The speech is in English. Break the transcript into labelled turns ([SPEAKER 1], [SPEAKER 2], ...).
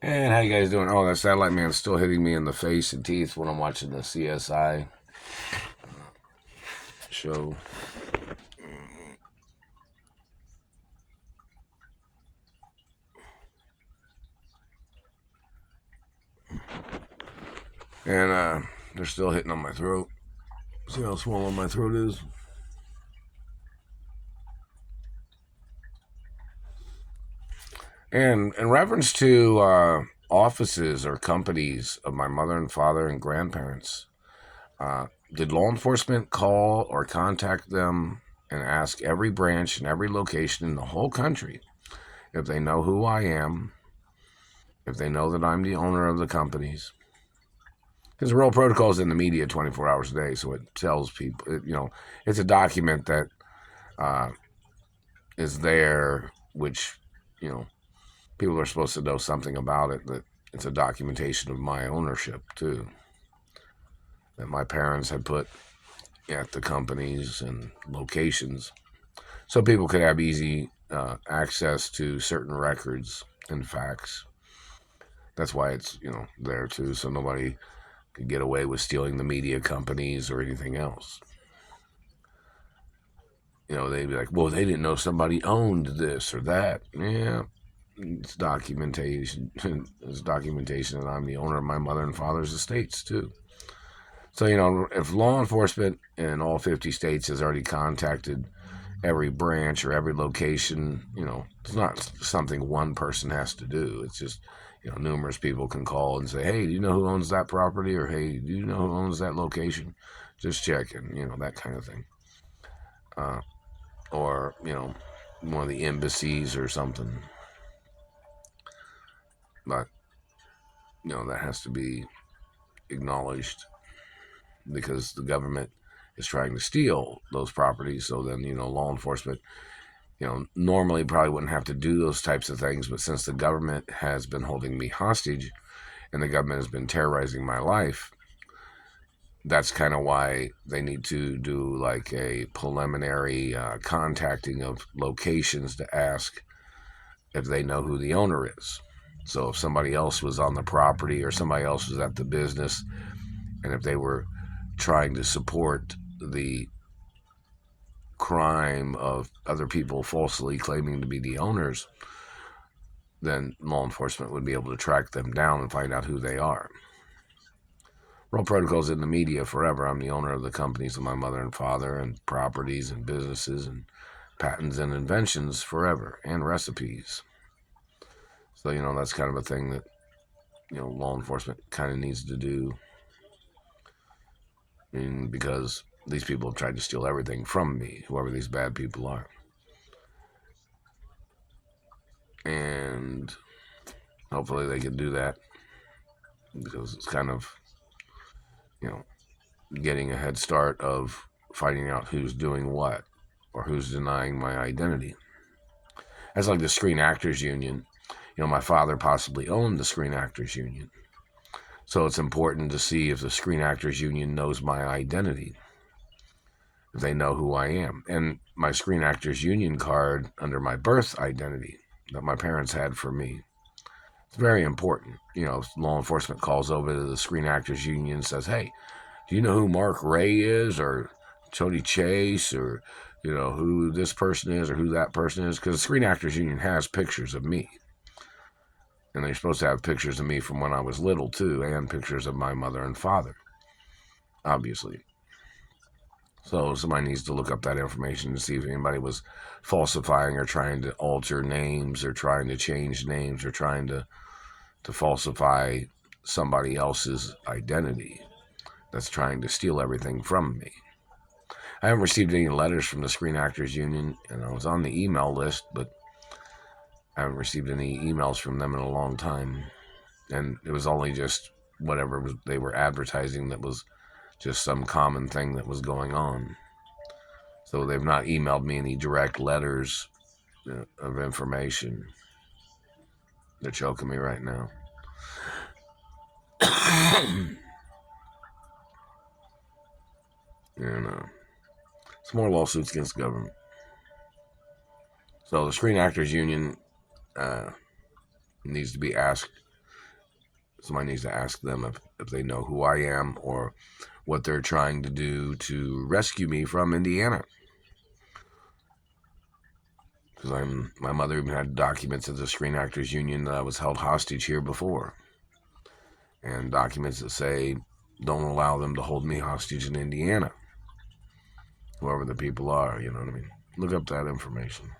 [SPEAKER 1] And how you guys doing? Oh, that satellite man's still hitting me in the face and teeth when I'm watching the CSI show. And they're still hitting on my throat. See how swollen my throat is? And in reference to offices or companies of my mother and father and grandparents, did law enforcement call or contact them and ask every branch and every location in the whole country if they know who I am, if they know that I'm the owner of the companies? Because the Royal Protocol is in the media 24 hours a day, so it tells people, it's a document that uh, is there, which, you know, people are supposed to know something about it, that it's a documentation of my ownership, too, that my parents had put at the companies and locations so people could have easy access to certain records and facts. That's why it's, there, too, so nobody could get away with stealing the media companies or anything else. They'd be like, well, they didn't know somebody owned this or that. Yeah, it's documentation. It's documentation that I'm the owner of my mother and father's estates, too. So, if law enforcement in all 50 states has already contacted every branch or every location, it's not something one person has to do. It's just, numerous people can call and say, hey, do you know who owns that property? Or, hey, do you know who owns that location? Just checking, that kind of thing. Or, one of the embassies or something. But, that has to be acknowledged because the government is trying to steal those properties. So then, law enforcement, normally probably wouldn't have to do those types of things. But since the government has been holding me hostage and the government has been terrorizing my life, that's kind of why they need to do like a preliminary contacting of locations to ask if they know who the owner is. So if somebody else was on the property or somebody else was at the business, and if they were trying to support the crime of other people falsely claiming to be the owners, then law enforcement would be able to track them down and find out who they are. Royal Protocol's in the media forever. I'm the owner of the companies of my mother and father and properties and businesses and patents and inventions forever and recipes. So, that's kind of a thing that, law enforcement kind of needs to do. I mean, because these people have tried to steal everything from me, whoever these bad people are. And hopefully they can do that because it's kind of, you know, getting a head start of finding out who's doing what or who's denying my identity. That's like the Screen Actors Union. My father possibly owned the Screen Actors Union. So it's important to see if the Screen Actors Union knows my identity, if they know who I am. And my Screen Actors Union card under my birth identity that my parents had for me. It's very important. If law enforcement calls over to the Screen Actors Union and says, hey, do you know who Mark Ray is or Tony Chase or, who this person is or who that person is? Because the Screen Actors Union has pictures of me. And they're supposed to have pictures of me from when I was little, too, and pictures of my mother and father, obviously. So somebody needs to look up that information to see if anybody was falsifying or trying to alter names or trying to change names or trying to falsify somebody else's identity that's trying to steal everything from me. I haven't received any letters from the Screen Actors Union, and I was on the email list, but I haven't received any emails from them in a long time. And it was only just whatever they were advertising that was just some common thing that was going on. So they've not emailed me any direct letters of information. They're choking me right now. And some more lawsuits against the government. So the Screen Actors Union needs to be asked somebody needs to ask them if they know who I am or what they're trying to do to rescue me from Indiana. Because my mother even had documents at the Screen Actors Union that I was held hostage here before. And documents that say, don't allow them to hold me hostage in Indiana. Whoever the people are, you know what I mean? Look up that information.